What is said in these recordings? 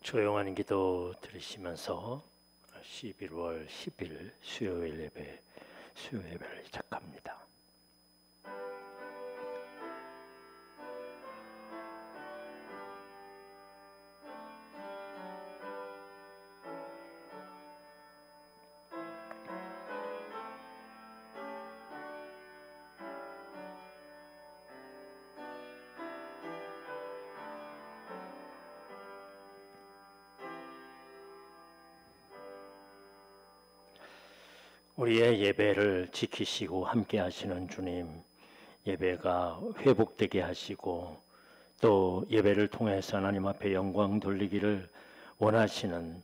조용한 기도 들으시면서 11월 10일 수요 예배를 시작합니다. 우리의 예배를 지키시고 함께 하시는 주님, 예배가 회복되게 하시고 또 예배를 통해서 하나님 앞에 영광 돌리기를 원하시는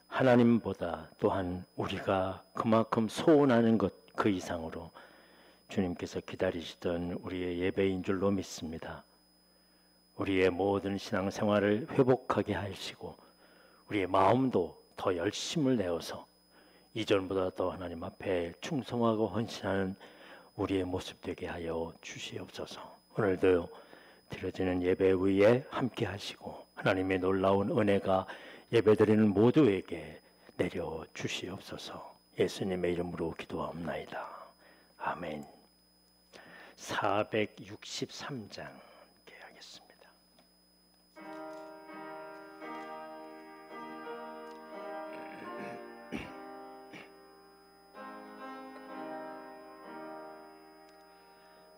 하나님보다 또한 우리가 그만큼 소원하는 것 그 이상으로 주님께서 기다리시던 우리의 예배인 줄로 믿습니다. 우리의 모든 신앙생활을 회복하게 하시고 우리의 마음도 더 열심을 내어서 이전보다 더 하나님 앞에 충성하고 헌신하는 우리의 모습 되게 하여 주시옵소서. 오늘도 드려지는 예배 위에 함께 하시고 하나님의 놀라운 은혜가 예배드리는 모두에게 내려 주시옵소서. 예수님의 이름으로 기도하옵나이다. 아멘. 463장 하겠습니다.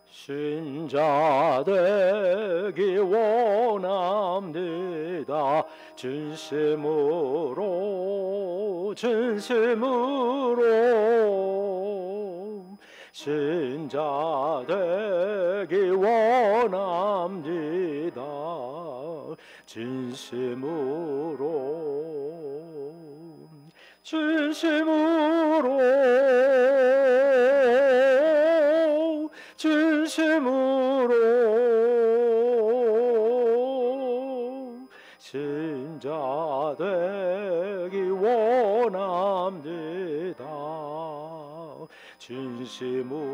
신자 되기 원합니다. 진심으로 신자 되기 원합니다. 신자 되기 원합니다. 진심으로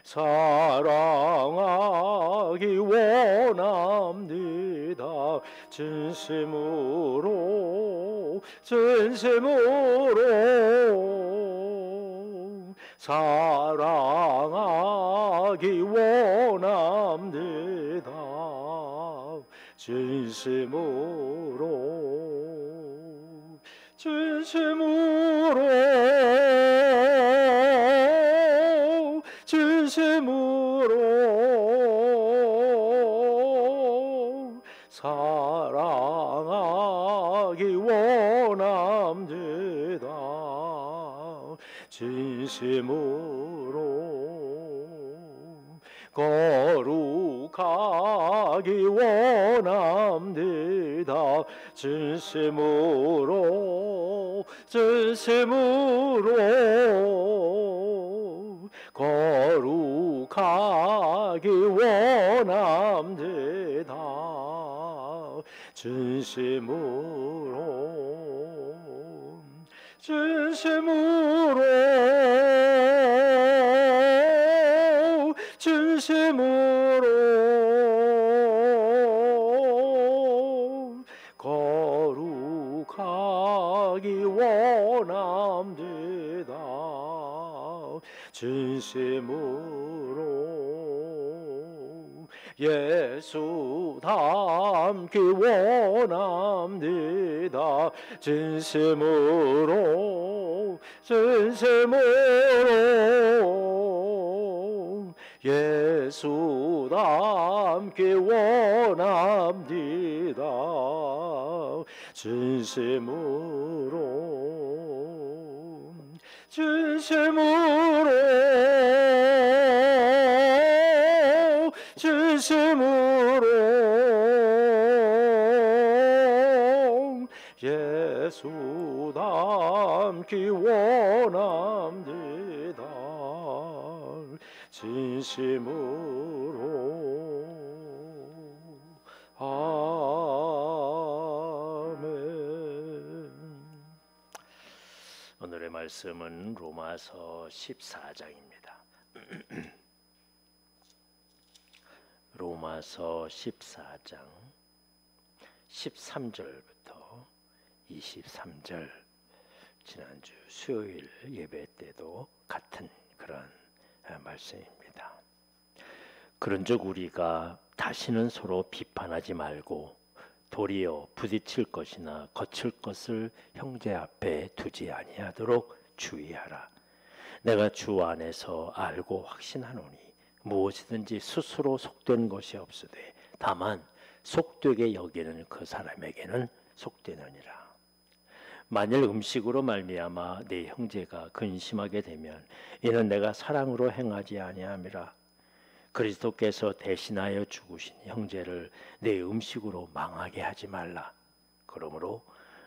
사랑하기 원합니다. 진심으로 사랑하기 원합니다. 진심으로 사랑하기 원합니다. 진심으로 거룩하기 원합니다. 진심으로 거룩하기 원합니다. 진심으로 거룩하기 원합니다. 진심으로 예수 닮기 원합니다. 진심으로 예수 닮기 원합니다. 진심으로 예수 닮기 원합니다. 진심으로 아멘. 오늘의 말씀은 로마서 14장입니다. 로마서 14장 13절부터 23절, 지난주 수요일 예배 때도 같은 그런 말씀입니다. 그런즉 우리가 다시는 서로 비판하지 말고 도리어 부딪힐 것이나 거칠 것을 형제 앞에 두지 아니하도록 주의하라. 내가 주 안에서 알고 확신하노니 무엇이든지 스스로 속된 것이 없으되 다만 속되게 여기는 그 사람에게는 속되느니라. 만일 음식으로 말미암아 네 형제가 근심하게 되면 이는 내가 사랑으로 행하지 아니함이라. 그리스도께서 대신하여 죽으신 형제를 내 음식으로 망하게 하지 말라. 그러므로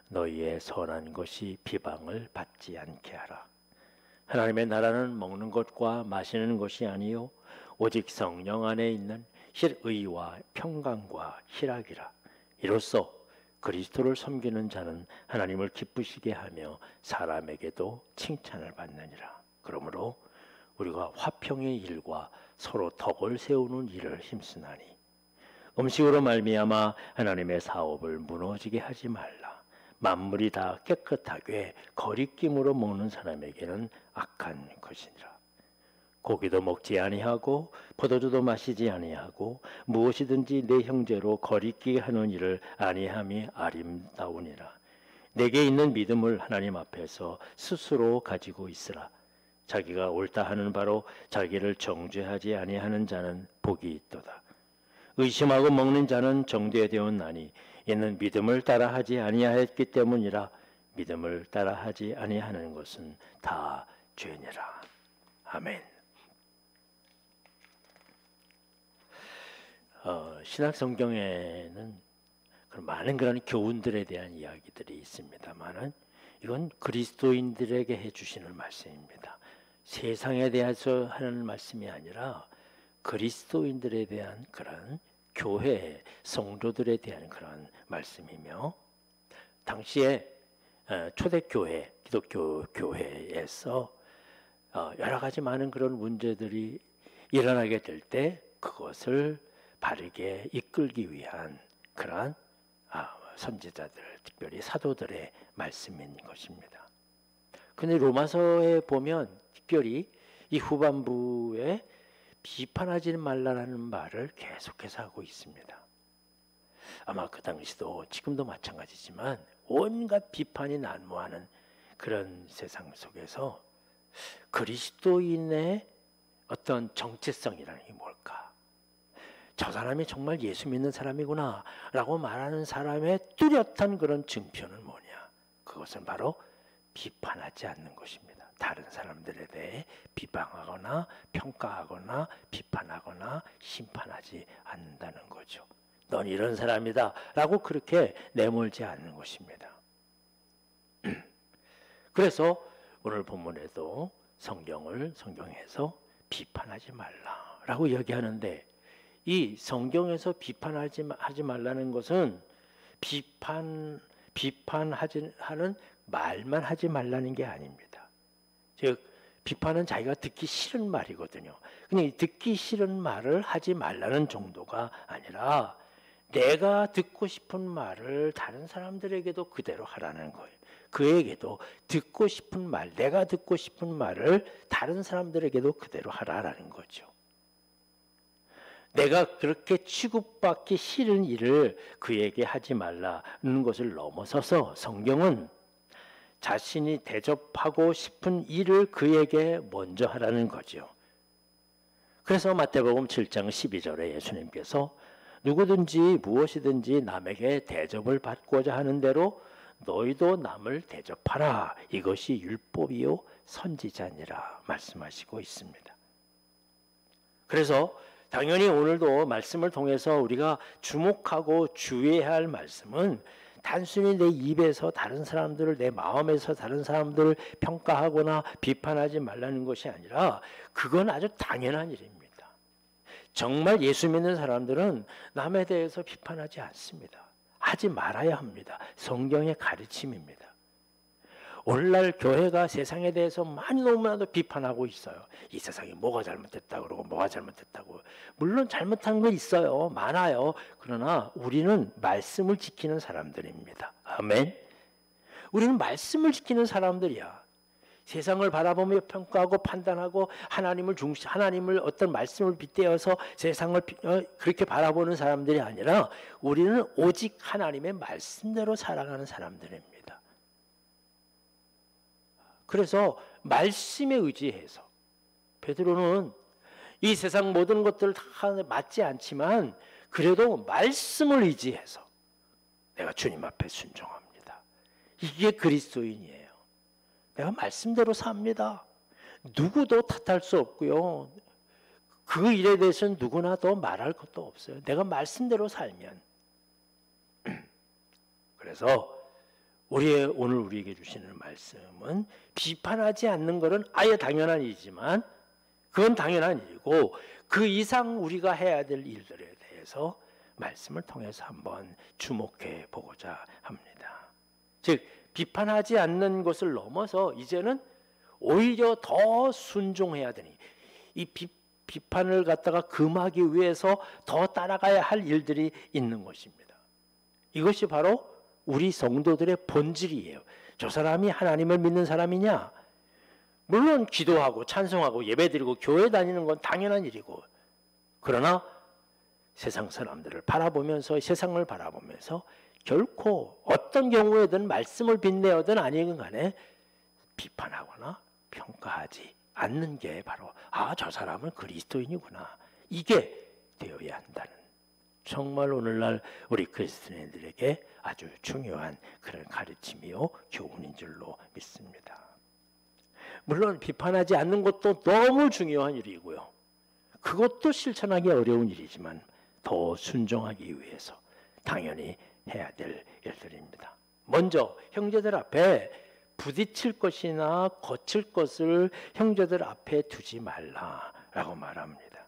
너희의 선한 것이 비방을 받지 않게 하라. 하나님의 나라는 먹는 것과 마시는 것이 아니요 오직 성령 안에 있는 의와 평강과 희락이라. 이로써 그리스도를 섬기는 자는 하나님을 기쁘시게 하며 사람에게도 칭찬을 받느니라. 그러므로 우리가 화평의 일과 서로 덕을 세우는 일을 힘쓰나니 음식으로 말미암아 하나님의 사업을 무너지게 하지 말라. 만물이 다 깨끗하게 거리낌으로 먹는 사람에게는 악한 것이니라. 고기도 먹지 아니하고 포도주도 마시지 아니하고 무엇이든지 내 형제로 거리끼게 하는 일을 아니함이 아름다우니라. 내게 있는 믿음을 하나님 앞에서 스스로 가지고 있으라. 자기가 옳다 하는 바로 자기를 정죄하지 아니하는 자는 복이 있도다. 의심하고 먹는 자는 정죄되었나니 이는 믿음을 따라하지 아니하였기 때문이라. 믿음을 따라하지 아니하는 것은 다 죄니라. 아멘. 신약 성경에는 많은 그런 교훈들에 대한 이야기들이 있습니다만은 이건 그리스도인들에게 해주시는 말씀입니다. 세상에 대해서 하는 말씀이 아니라 그리스도인들에 대한 그런 교회 성도들에 대한 그런 말씀이며, 당시에 초대교회 기독교 교회에서 여러 가지 많은 그런 문제들이 일어나게 될 때 그것을 바르게 이끌기 위한 그러한 선지자들, 특별히 사도들의 말씀인 것입니다. 근데 로마서에 보면 특별히 이 후반부에 비판하지 말라는 말을 계속해서 하고 있습니다. 아마 그 당시도 지금도 마찬가지지만 온갖 비판이 난무하는 그런 세상 속에서 그리스도인의 어떤 정체성이라는 게 뭘까? 저 사람이 정말 예수 믿는 사람이구나 라고 말하는 사람의 뚜렷한 그런 증표는 뭐냐? 그것은 바로 비판하지 않는 것입니다. 다른 사람들에 대해 비방하거나 평가하거나 비판하거나 심판하지 않는다는 거죠. 넌 이런 사람이다 라고 그렇게 내몰지 않는 것입니다. 그래서 오늘 본문에도 성경에서 비판하지 말라라고 이야기하는데, 이 성경에서 비판하지 말라는 것은 비판하는 말만 하지 말라는 게 아닙니다. 즉 비판은 자기가 듣기 싫은 말이거든요. 근데 듣기 싫은 말을 하지 말라는 정도가 아니라 내가 듣고 싶은 말을 다른 사람들에게도 그대로 하라는 거예요. 그에게도 듣고 싶은 말, 내가 듣고 싶은 말을 다른 사람들에게도 그대로 하라는 거죠. 내가 그렇게 취급받기 싫은 일을 그에게 하지 말라는 것을 넘어서서 성경은 자신이 대접하고 싶은 일을 그에게 먼저 하라는 거죠. 그래서 마태복음 7장 12절에 예수님께서 누구든지 무엇이든지 남에게 대접을 받고자 하는 대로 너희도 남을 대접하라. 이것이 율법이요 선지자니라 말씀하시고 있습니다. 그래서 당연히 오늘도 말씀을 통해서 우리가 주목하고 주의해야 할 말씀은 단순히 내 입에서 다른 사람들을, 내 마음에서 다른 사람들을 평가하거나 비판하지 말라는 것이 아니라 그건 아주 당연한 일입니다. 정말 예수 믿는 사람들은 남에 대해서 비판하지 않습니다. 하지 말아야 합니다. 성경의 가르침입니다. 오늘날 교회가 세상에 대해서 많이 너무나도 비판하고 있어요. 이 세상에 뭐가 잘못됐다 그러고 뭐가 잘못됐다고. 물론 잘못한 거 있어요. 많아요. 그러나 우리는 말씀을 지키는 사람들입니다. 아멘. 우리는 말씀을 지키는 사람들이야. 세상을 바라보며 평가하고 판단하고 하나님을 어떤 말씀을 빗대어서 세상을 그렇게 바라보는 사람들이 아니라 우리는 오직 하나님의 말씀대로 살아가는 사람들입니다. 그래서 말씀에 의지해서 베드로는 이 세상 모든 것들 다 맞지 않지만 그래도 말씀을 의지해서 내가 주님 앞에 순종합니다. 이게 그리스도인이에요. 내가 말씀대로 삽니다. 누구도 탓할 수 없고요. 그 일에 대해서는 누구나 더 말할 것도 없어요. 내가 말씀대로 살면. 그래서 오늘 우리에게 주시는 말씀은 비판하지 않는 것은 아예 당연한 일이지만 그건 당연한 일이고 그 이상 우리가 해야 될 일들에 대해서 말씀을 통해서 한번 주목해 보고자 합니다. 즉 비판하지 않는 것을 넘어서 이제는 오히려 더 순종해야 되니 이 비판을 갖다가 금하기 위해서 더 따라가야 할 일들이 있는 것입니다. 이것이 바로 우리 성도들의 본질이에요. 저 사람이 하나님을 믿는 사람이냐? 물론 기도하고 찬송하고 예배드리고 교회 다니는 건 당연한 일이고 그러나 세상 사람들을 바라보면서 세상을 바라보면서 결코 어떤 경우에든 말씀을 빗내어든 아니건 간에 비판하거나 평가하지 않는 게 바로 저 사람은 그리스도인이구나. 이게 되어야 한다는 정말 오늘날 우리 그리스도인들에게 아주 중요한 그런 가르침이요 교훈인 줄로 믿습니다. 물론 비판하지 않는 것도 너무 중요한 일이고요. 그것도 실천하기 어려운 일이지만 더 순종하기 위해서 당연히 해야 될 일들입니다. 먼저 형제들 앞에 부딪힐 것이나 거칠 것을 형제들 앞에 두지 말라라고 말합니다.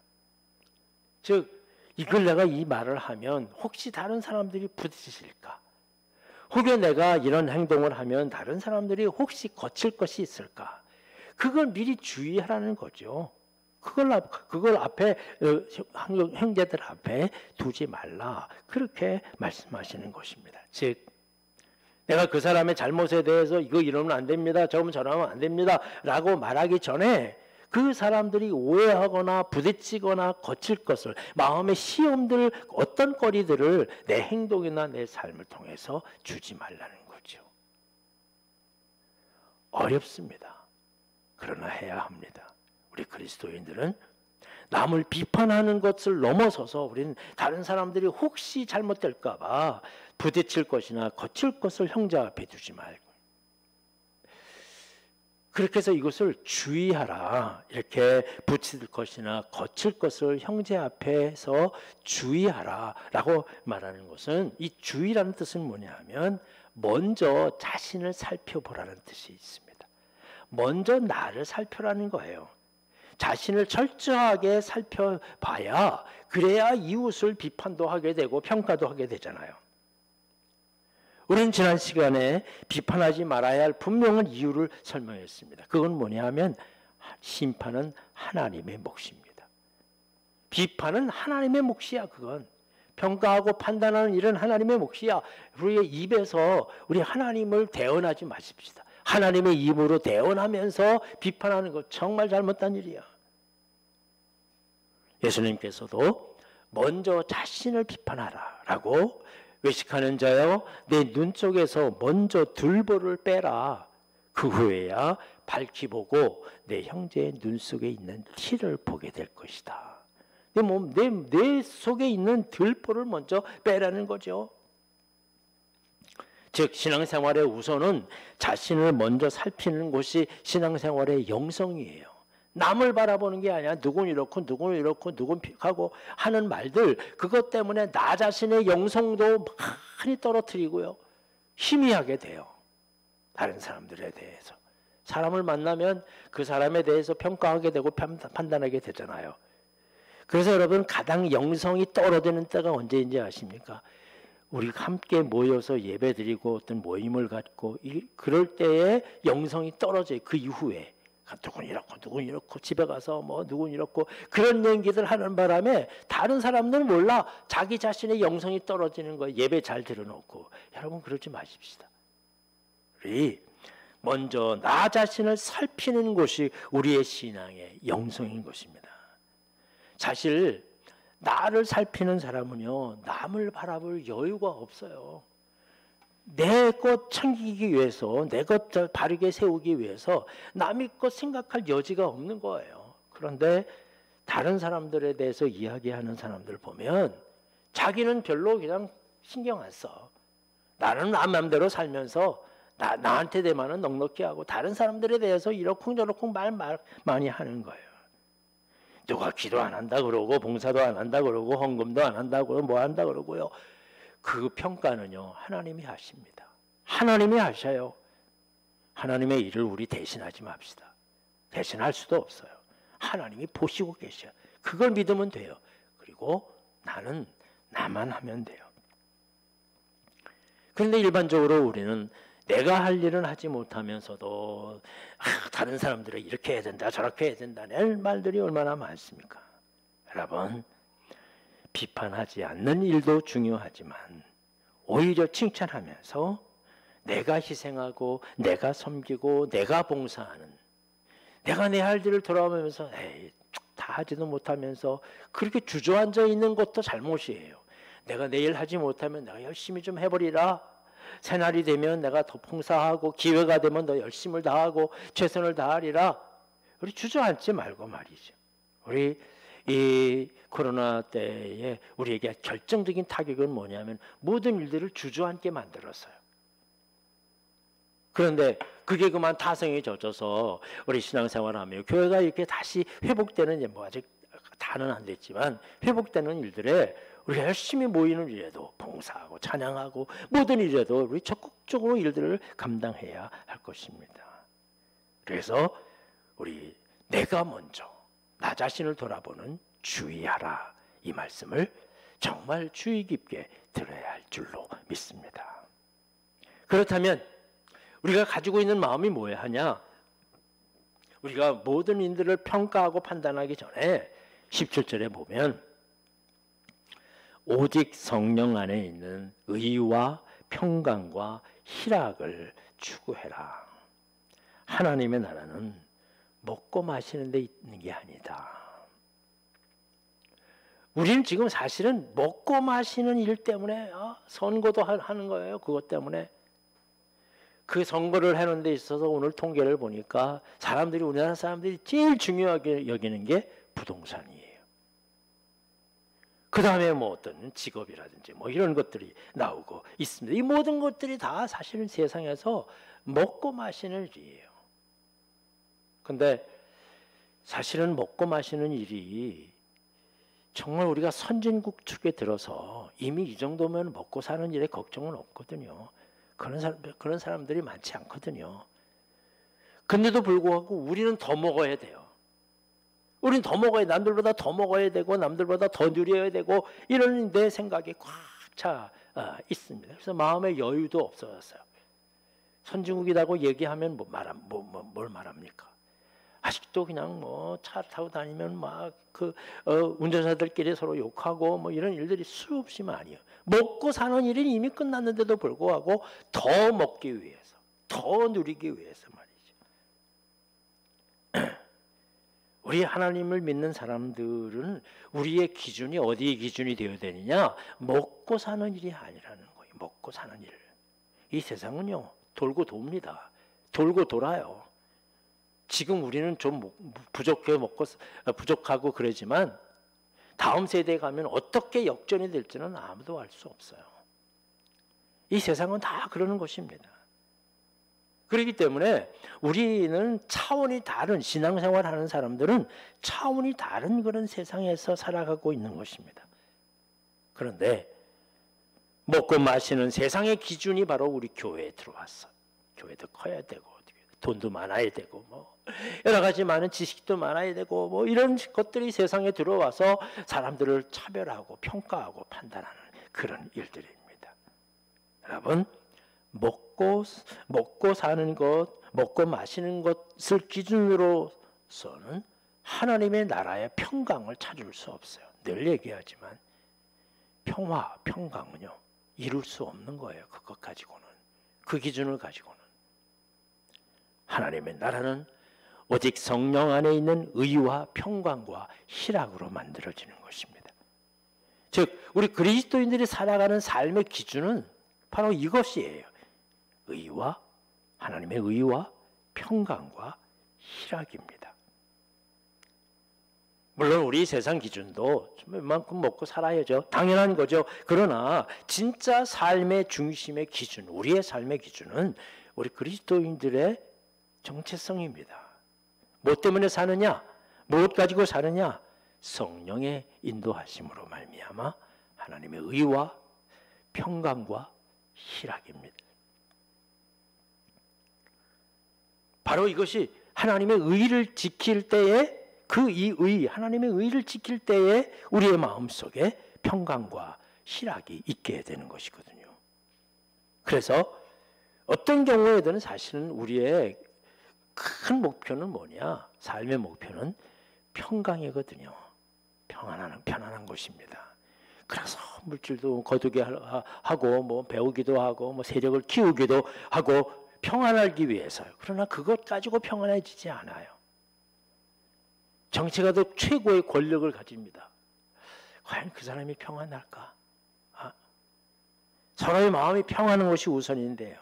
즉 이걸 내가 이 말을 하면 혹시 다른 사람들이 부딪힐까? 혹여 내가 이런 행동을 하면 다른 사람들이 혹시 거칠 것이 있을까? 그걸 미리 주의하라는 거죠. 그걸 앞에 형제들 앞에 두지 말라 그렇게 말씀하시는 것입니다. 즉 내가 그 사람의 잘못에 대해서 이거 이러면 안 됩니다. 저러면 안 됩니다. 라고 말하기 전에 그 사람들이 오해하거나 부딪히거나 거칠 것을 마음의 시험들 어떤 거리들을 내 행동이나 내 삶을 통해서 주지 말라는 거죠. 어렵습니다. 그러나 해야 합니다. 우리 그리스도인들은 남을 비판하는 것을 넘어서서 우리는 다른 사람들이 혹시 잘못될까 봐 부딪힐 것이나 거칠 것을 형제 앞에 두지 말고 그렇게 해서 이것을 주의하라. 이렇게 부딪힐 것이나 거칠 것을 형제 앞에서 주의하라 라고 말하는 것은 이 주의라는 뜻은 뭐냐 하면 먼저 자신을 살펴보라는 뜻이 있습니다. 먼저 나를 살펴라는 거예요. 자신을 철저하게 살펴봐야 그래야 이웃을 비판도 하게 되고 평가도 하게 되잖아요. 우리는 지난 시간에 비판하지 말아야 할 분명한 이유를 설명했습니다. 그건 뭐냐 하면 심판은 하나님의 몫입니다. 비판은 하나님의 몫이야. 그건 평가하고 판단하는 일은 하나님의 몫이야. 우리의 입에서 우리 하나님을 대언하지 마십시다. 하나님의 입으로 대언하면서 비판하는 것 정말 잘못된 일이야. 예수님께서도 먼저 자신을 비판하라 라고 외식하는 자여 내 눈 속에서 먼저 들보를 빼라. 그 후에야 밝히 보고 내 형제의 눈 속에 있는 티를 보게 될 것이다. 내 속에 있는 들보를 먼저 빼라는 거죠. 즉 신앙생활의 우선은 자신을 먼저 살피는 것이 신앙생활의 영성이에요. 남을 바라보는 게 아니라 누군 이렇고 누군 이렇고 누군 하고 하는 말들 그것 때문에 나 자신의 영성도 많이 떨어뜨리고요. 희미하게 돼요. 다른 사람들에 대해서. 사람을 만나면 그 사람에 대해서 평가하게 되고 판단하게 되잖아요. 그래서 여러분 가장 영성이 떨어지는 때가 언제인지 아십니까? 우리가 함께 모여서 예배드리고 어떤 모임을 갖고 그럴 때에 영성이 떨어져요. 그 이후에 누군 이렇고 누군 이렇고 집에 가서 뭐 누군 이렇고 그런 얘기들 하는 바람에 다른 사람들은 몰라. 자기 자신의 영성이 떨어지는 거예요. 예배 잘 들어놓고. 여러분 그러지 마십시다. 우리 먼저 나 자신을 살피는 것이 우리의 신앙의 영성인 것입니다. 사실 나를 살피는 사람은요, 남을 바라볼 여유가 없어요. 내 것 챙기기 위해서, 내 것 바르게 세우기 위해서 남의 것 생각할 여지가 없는 거예요. 그런데 다른 사람들에 대해서 이야기하는 사람들 보면 자기는 별로 그냥 신경 안 써. 나는 남 맘대로 살면서 나한테 대만은 넉넉히 하고 다른 사람들에 대해서 이러쿵저러쿵 말 많이 하는 거예요. 누가 기도 안 한다 그러고 봉사도 안 한다 그러고 헌금도 안 한다 그러고 뭐 한다 그러고요. 그 평가는요 하나님이 하십니다. 하나님이 하셔요. 하나님의 일을 우리 대신하지 맙시다. 대신할 수도 없어요. 하나님이 보시고 계셔. 그걸 믿으면 돼요. 그리고 나는 나만 하면 돼요. 그런데 일반적으로 우리는 내가 할 일은 하지 못하면서도 다른 사람들은 이렇게 해야 된다 저렇게 해야 된다는 말들이 얼마나 많습니까? 여러분 비판하지 않는 일도 중요하지만 오히려 칭찬하면서 내가 희생하고 내가 섬기고 내가 봉사하는 내가 내 할 일을 돌아오면서 에이, 다 하지도 못하면서 그렇게 주저앉아 있는 것도 잘못이에요. 내가 내일 하지 못하면 내가 열심히 좀 해버리라. 새날이 되면 내가 더 봉사하고 기회가 되면 더 열심을 다하고 최선을 다하리라. 우리 주저앉지 말고 말이죠. 우리 이 코로나 때에 우리에게 결정적인 타격은 뭐냐면 모든 일들을 주저앉게 만들었어요. 그런데 그게 그만 타성에 젖어서 우리 신앙생활하며 교회가 이렇게 다시 회복되는 뭐 아직 다는 안 됐지만 회복되는 일들에 우리가 열심히 모이는 일에도 봉사하고 찬양하고 모든 일에도 우리 적극적으로 일들을 감당해야 할 것입니다. 그래서 우리 내가 먼저 나 자신을 돌아보는 주의하라 이 말씀을 정말 주의 깊게 들어야 할 줄로 믿습니다. 그렇다면 우리가 가지고 있는 마음이 뭐야 하냐? 우리가 모든 인들을 평가하고 판단하기 전에 17절에 보면 오직 성령 안에 있는 의와 평강과 희락을 추구해라. 하나님의 나라는 먹고 마시는 데 있는 게 아니다. 우리는 지금 사실은 먹고 마시는 일 때문에 선거도 하는 거예요. 그것 때문에. 그 선거를 하는 데 있어서 오늘 통계를 보니까 우리나라 사람들이 제일 중요하게 여기는 게 부동산이에요. 그 다음에 뭐 어떤 직업이라든지 뭐 이런 것들이 나오고 있습니다. 이 모든 것들이 다 사실은 세상에서 먹고 마시는 일이에요. 근데 사실은 먹고 마시는 일이 정말 우리가 선진국 축에 들어서 이미 이 정도면 먹고 사는 일에 걱정은 없거든요. 그런 사람들이 많지 않거든요. 근데도 불구하고 우리는 더 먹어야 돼요. 우리는 더 먹어야 남들보다 더 먹어야 되고 남들보다 더 누려야 되고 이런 내 생각이 꽉 차 있습니다. 그래서 마음의 여유도 없어졌어요. 선진국이라고 얘기하면 뭘 말합니까? 아직도 그냥 뭐 차 타고 다니면 막 운전사들끼리 서로 욕하고 뭐 이런 일들이 수없이 많이요. 먹고 사는 일은 이미 끝났는데도 불구하고 더 먹기 위해서, 더 누리기 위해서 말이죠. 우리 하나님을 믿는 사람들은 우리의 기준이 어디에 기준이 되어야 되느냐? 먹고 사는 일이 아니라는 거예요. 먹고 사는 일. 이 세상은요 돌고 돕니다. 돌고 돌아요. 지금 우리는 좀 부족하고 그러지만 다음 세대에 가면 어떻게 역전이 될지는 아무도 알 수 없어요. 이 세상은 다 그러는 것입니다. 그렇기 때문에 우리는 차원이 다른 신앙생활하는 사람들은 차원이 다른 그런 세상에서 살아가고 있는 것입니다. 그런데 먹고 마시는 세상의 기준이 바로 우리 교회에 들어왔어. 교회도 커야 되고 돈도 많아야 되고 뭐 여러 가지 많은 지식도 많아야 되고 뭐 이런 것들이 세상에 들어와서 사람들을 차별하고 평가하고 판단하는 그런 일들입니다. 여러분, 먹고 사는 것, 먹고 마시는 것을 기준으로서는 하나님의 나라의 평강을 찾을 수 없어요. 늘 얘기하지만 평화, 평강은요 이룰 수 없는 거예요. 그것 가지고는, 그 기준을 가지고는. 하나님의 나라는 오직 성령 안에 있는 의와 평강과 희락으로 만들어지는 것입니다. 즉 우리 그리스도인들이 살아가는 삶의 기준은 바로 이것이에요. 하나님의 의와 평강과 희락입니다. 물론 우리 세상 기준도 웬만큼 먹고 살아야죠. 당연한 거죠. 그러나 진짜 삶의 중심의 기준, 우리의 삶의 기준은 우리 그리스도인들의 정체성입니다. 뭐 때문에 사느냐? 무엇 가지고 사느냐? 성령의 인도하심으로 말미암아 하나님의 의와 평강과 희락입니다. 바로 이것이 하나님의 의를 지킬 때에 하나님의 의를 지킬 때에 우리의 마음속에 평강과 희락이 있게 되는 것이거든요. 그래서 어떤 경우에든 사실은 우리의 큰 목표는 뭐냐? 삶의 목표는 평강이거든요. 편안한 것입니다. 그래서 물질도 거두게 하고 뭐 배우기도 하고 뭐 세력을 키우기도 하고 평안하기 위해서요. 그러나 그것 가지고 평안해지지 않아요. 정치가도 최고의 권력을 가집니다. 과연 그 사람이 평안할까? 서로의 마음이 평안한 것이 우선인데요.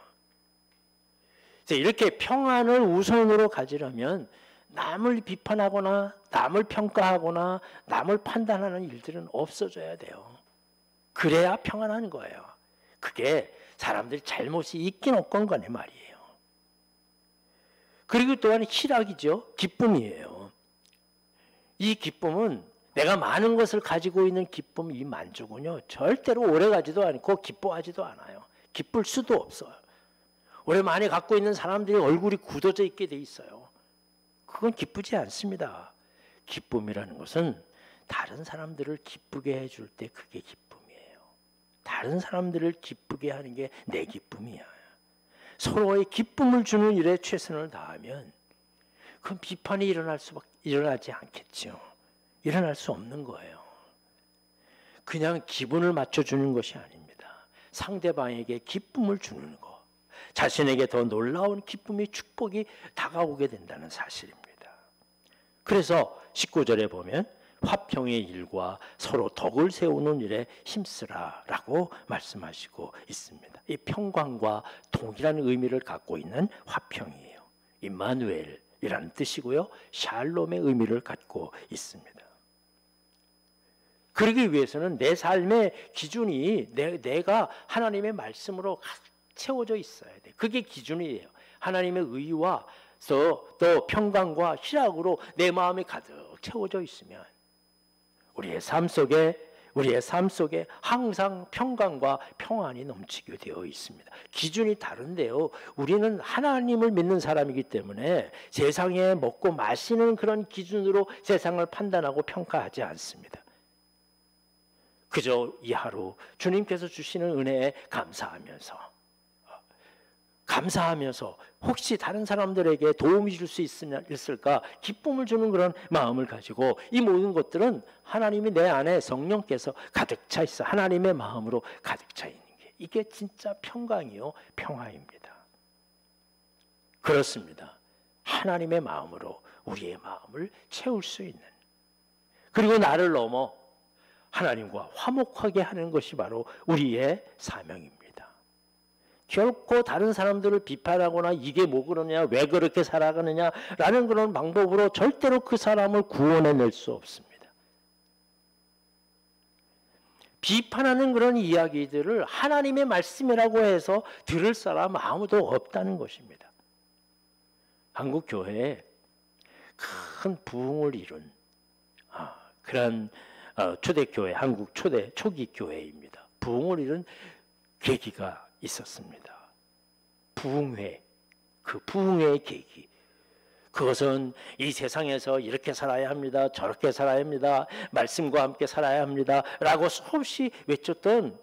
이렇게 평안을 우선으로 가지려면 남을 비판하거나 남을 평가하거나 남을 판단하는 일들은 없어져야 돼요. 그래야 평안한 거예요. 그게 사람들이 잘못이 있긴 없건 간에 말이에요. 그리고 또한 희락이죠. 기쁨이에요. 이 기쁨은 내가 많은 것을 가지고 있는 기쁨, 이 만족은요 절대로 오래가지도 않고 기뻐하지도 않아요. 기쁠 수도 없어요. 오래 많이 갖고 있는 사람들이 얼굴이 굳어져 있게 돼 있어요. 그건 기쁘지 않습니다. 기쁨이라는 것은 다른 사람들을 기쁘게 해줄 때 그게 기쁨이에요. 다른 사람들을 기쁘게 하는 게 내 기쁨이야. 서로의 기쁨을 주는 일에 최선을 다하면 그건 비판이 일어나지 않겠죠. 일어날 수 없는 거예요. 그냥 기분을 맞춰주는 것이 아닙니다. 상대방에게 기쁨을 주는 것, 자신에게 더 놀라운 기쁨이 축복이 다가오게 된다는 사실입니다. 그래서 19절에 보면 화평의 일과 서로 덕을 세우는 일에 힘쓰라라고 말씀하시고 있습니다. 이 평강과 동일한 의미를 갖고 있는 화평이에요. 임마누엘이라는 뜻이고요. 샬롬의 의미를 갖고 있습니다. 그러기 위해서는 내 삶의 기준이 내가 하나님의 말씀으로 채워져 있어야 돼. 그게 기준이에요. 하나님의 의와 또 평강과 희락으로 내 마음이 가득 채워져 있으면 우리의 삶 속에 항상 평강과 평안이 넘치게 되어 있습니다. 기준이 다른데요. 우리는 하나님을 믿는 사람이기 때문에 세상에 먹고 마시는 그런 기준으로 세상을 판단하고 평가하지 않습니다. 그저 이 하루 주님께서 주시는 은혜에 감사하면서 혹시 다른 사람들에게 도움이 줄 수 있을까 기쁨을 주는 그런 마음을 가지고 이 모든 것들은 하나님이 내 안에 성령께서 가득 차 있어 하나님의 마음으로 가득 차 있는 게 이게 진짜 평강이요 평화입니다. 그렇습니다. 하나님의 마음으로 우리의 마음을 채울 수 있는, 그리고 나를 넘어 하나님과 화목하게 하는 것이 바로 우리의 사명입니다. 결코 다른 사람들을 비판하거나 이게 뭐 그러냐, 왜 그렇게 살아가느냐라는 그런 방법으로 절대로 그 사람을 구원해낼 수 없습니다. 비판하는 그런 이야기들을 하나님의 말씀이라고 해서 들을 사람 아무도 없다는 것입니다. 한국 교회에 큰 부흥을 이룬 그런 초대교회, 한국 초기 교회입니다. 부흥을 이룬 계기가 있었습니다. 부흥회, 그 부흥회의 계기. 그것은 이 세상에서 이렇게 살아야 합니다. 저렇게 살아야 합니다. 말씀과 함께 살아야 합니다. 라고 수없이 외쳤던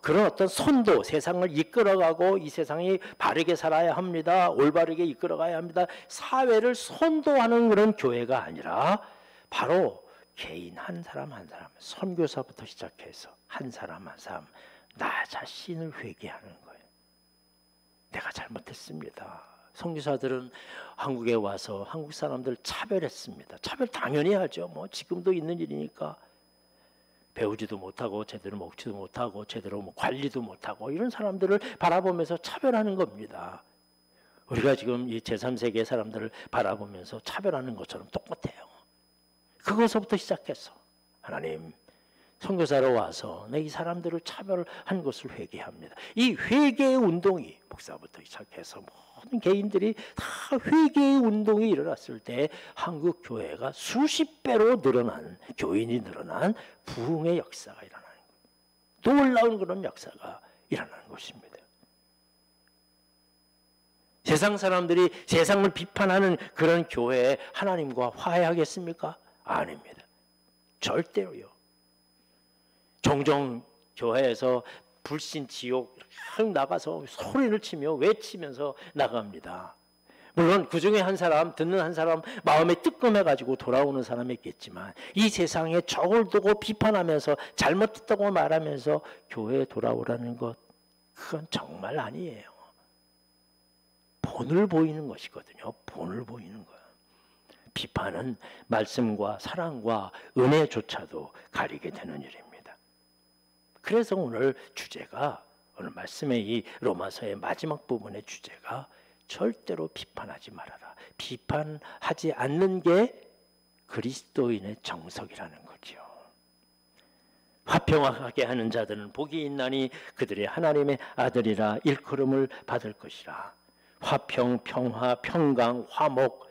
그런 어떤 선도, 세상을 이끌어가고 이 세상이 바르게 살아야 합니다. 올바르게 이끌어가야 합니다. 사회를 선도하는 그런 교회가 아니라 바로 개인 한 사람 한 사람, 선교사부터 시작해서 한 사람 한 사람 나 자신을 회개하는 거예요. 내가 잘못했습니다. 선교사들은 한국에 와서 한국 사람들 차별했습니다. 차별 당연히 하죠. 뭐 지금도 있는 일이니까. 배우지도 못하고 제대로 먹지도 못하고 제대로 뭐 관리도 못하고 이런 사람들을 바라보면서 차별하는 겁니다. 우리가 지금 이 제3세계 사람들을 바라보면서 차별하는 것처럼 똑같아요. 그것부터 시작해서 하나님 선교사로 와서 내 이 사람들을 차별한 것을 회개합니다. 이 회개의 운동이 목사부터 시작해서 모든 개인들이 다 회개의 운동이 일어났을 때 한국 교회가 수십 배로 늘어난 교인이 늘어난 부흥의 역사가 일어나는 거예요. 놀라운 그런 역사가 일어나는 것입니다. 세상 사람들이 세상을 비판하는 그런 교회에 하나님과 화해하겠습니까? 아닙니다. 절대로요. 종종 교회에서 불신 지옥 나가서 소리를 치며 외치면서 나갑니다. 물론 그 중에 한 사람, 듣는 한 사람 마음에 뜨끔해가지고 돌아오는 사람이 있겠지만 이 세상에 적을 두고 비판하면서 잘못했다고 말하면서 교회에 돌아오라는 것, 그건 정말 아니에요. 본을 보이는 것이거든요. 본을 보이는 거예요. 비판은 말씀과 사랑과 은혜조차도 가리게 되는 일입니다. 그래서 오늘 주제가, 오늘 말씀의 이 로마서의 마지막 부분의 주제가 절대로 비판하지 말아라. 비판하지 않는 게 그리스도인의 정석이라는 거죠. 화평하게 하는 자들은 복이 있나니 그들이 하나님의 아들이라 일컬음을 받을 것이라. 화평, 평화, 평강, 화목.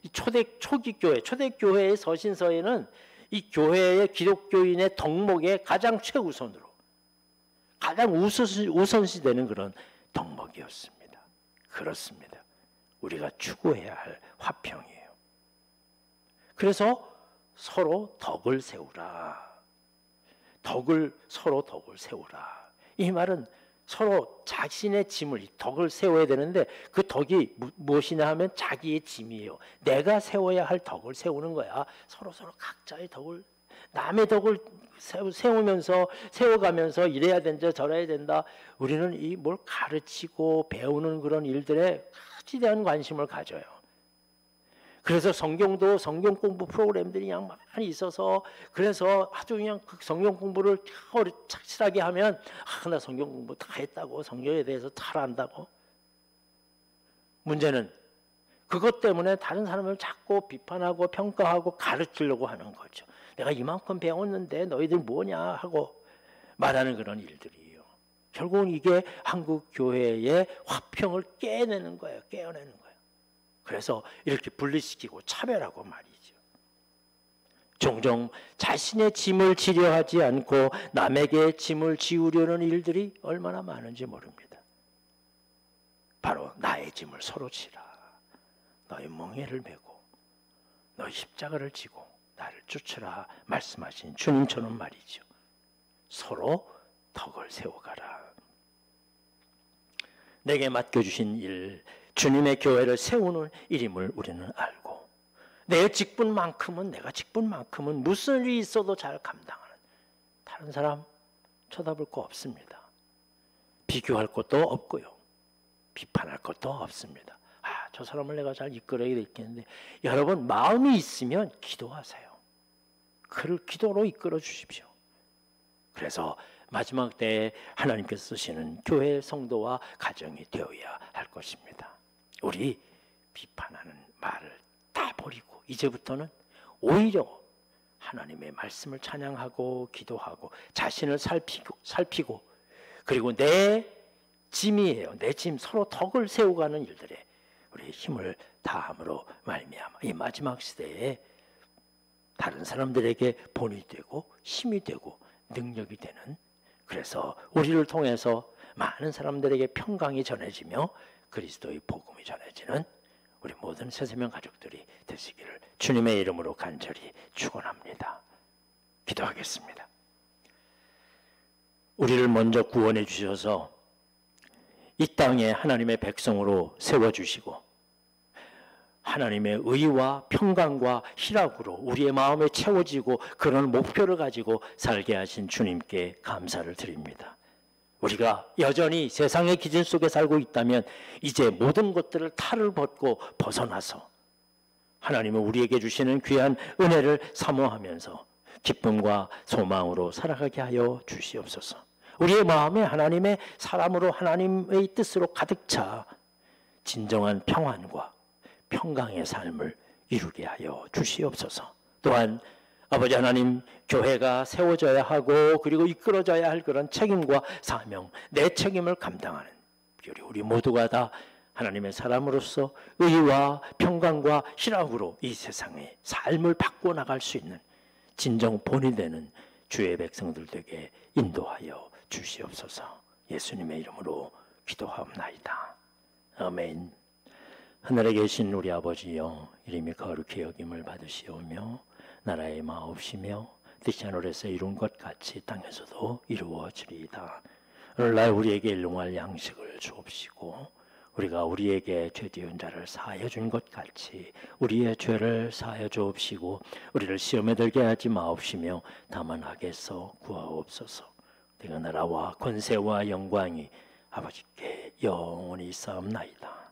이 초기 교회, 초대교회의 서신서에는 이 교회의 기독교인의 덕목의 가장 최우선으로, 가장 우선시되는 그런 덕목이었습니다. 그렇습니다. 우리가 추구해야 할 화평이에요. 그래서 서로 덕을 세우라. 서로 덕을 세우라. 이 말은 서로 자신의 짐을, 덕을 세워야 되는데 그 덕이 무엇이냐 하면 자기의 짐이에요. 내가 세워야 할 덕을 세우는 거야. 서로 각자의 덕을, 남의 덕을 세워가면서 이래야 된다 저래야 된다. 우리는 이 뭘 가르치고 배우는 그런 일들에 가지대한 관심을 가져요. 그래서 성경도 성경 공부 프로그램들이 그냥 많이 있어서, 그래서 아주 그냥 그 성경 공부를 착실하게 하면 나 성경 공부 다 했다고, 성경에 대해서 잘 안다고. 문제는 그것 때문에 다른 사람을 자꾸 비판하고 평가하고 가르치려고 하는 거죠. 내가 이만큼 배웠는데 너희들 뭐냐 하고 말하는 그런 일들이에요. 결국은 이게 한국 교회의 화평을 깨내는 거예요. 깨어내는 거예요. 그래서 이렇게 분리시키고 차별하고 말이죠. 종종 자신의 짐을 지려 하지 않고 남에게 짐을 지우려는 일들이 얼마나 많은지 모릅니다. 바로 나의 짐을 서로 지라. 너의 멍에를 메고 너의 십자가를 지고 나를 쫓으라 말씀하신 주님처럼 말이죠. 서로 덕을 세워가라. 내게 맡겨주신 일, 주님의 교회를 세우는 일임을 우리는 알고, 내 직분만큼은, 내가 직분만큼은 무슨 일이 있어도 잘 감당하는, 다른 사람 쳐다볼 거 없습니다. 비교할 것도 없고요. 비판할 것도 없습니다. 저 사람을 내가 잘 이끌어야 되겠는데, 여러분 마음이 있으면 기도하세요. 그를 기도로 이끌어 주십시오. 그래서 마지막 때에 하나님께서 쓰시는 교회 성도와 가정이 되어야 할 것입니다. 우리 비판하는 말을 다 버리고 이제부터는 오히려 하나님의 말씀을 찬양하고 기도하고 자신을 살피고 그리고 내 짐이에요. 내 짐, 서로 덕을 세워가는 일들에 우리의 힘을 다함으로 말미암아 이 마지막 시대에 다른 사람들에게 본이 되고 힘이 되고 능력이 되는, 그래서 우리를 통해서 많은 사람들에게 평강이 전해지며 그리스도의 복음이 전해지는 우리 모든 새세명 가족들이 되시기를 주님의 이름으로 간절히 축원합니다. 기도하겠습니다. 우리를 먼저 구원해 주셔서 이 땅에 하나님의 백성으로 세워주시고 하나님의 의와 평강과 희락으로 우리의 마음에 채워지고 그런 목표를 가지고 살게 하신 주님께 감사를 드립니다. 우리가 여전히 세상의 기준 속에 살고 있다면 이제 모든 것들을 탈을 벗고 벗어나서 하나님은 우리에게 주시는 귀한 은혜를 사모하면서 기쁨과 소망으로 살아가게 하여 주시옵소서. 우리의 마음에 하나님의 사람으로 하나님의 뜻으로 가득 차 진정한 평안과 평강의 삶을 이루게 하여 주시옵소서. 또한 아버지 하나님, 교회가 세워져야 하고 그리고 이끌어져야 할 그런 책임과 사명, 내 책임을 감당하는 우리 모두가 다 하나님의 사람으로서 의와 평강과 희락으로 이 세상의 삶을 바꿔나갈 수 있는 진정 본이 되는 주의 백성들 되게 인도하여 주시옵소서. 예수님의 이름으로 기도하옵나이다. 아멘. 하늘에 계신 우리 아버지여, 이름이 거룩히 여김을 받으시오며 나라의 마옵시며 뜻이 하늘에서 이룬 것 같이 땅에서도 이루어지리이다. 오늘날 우리에게 일용할 양식을 주옵시고 우리가 우리에게 죄지은 자를 사하여 준 것 같이 우리의 죄를 사하여 주옵시고 우리를 시험에 들게 하지 마옵시며 다만 악에서 구하옵소서. 내가 나라와 권세와 영광이 아버지께 영원히 있사옵나이다.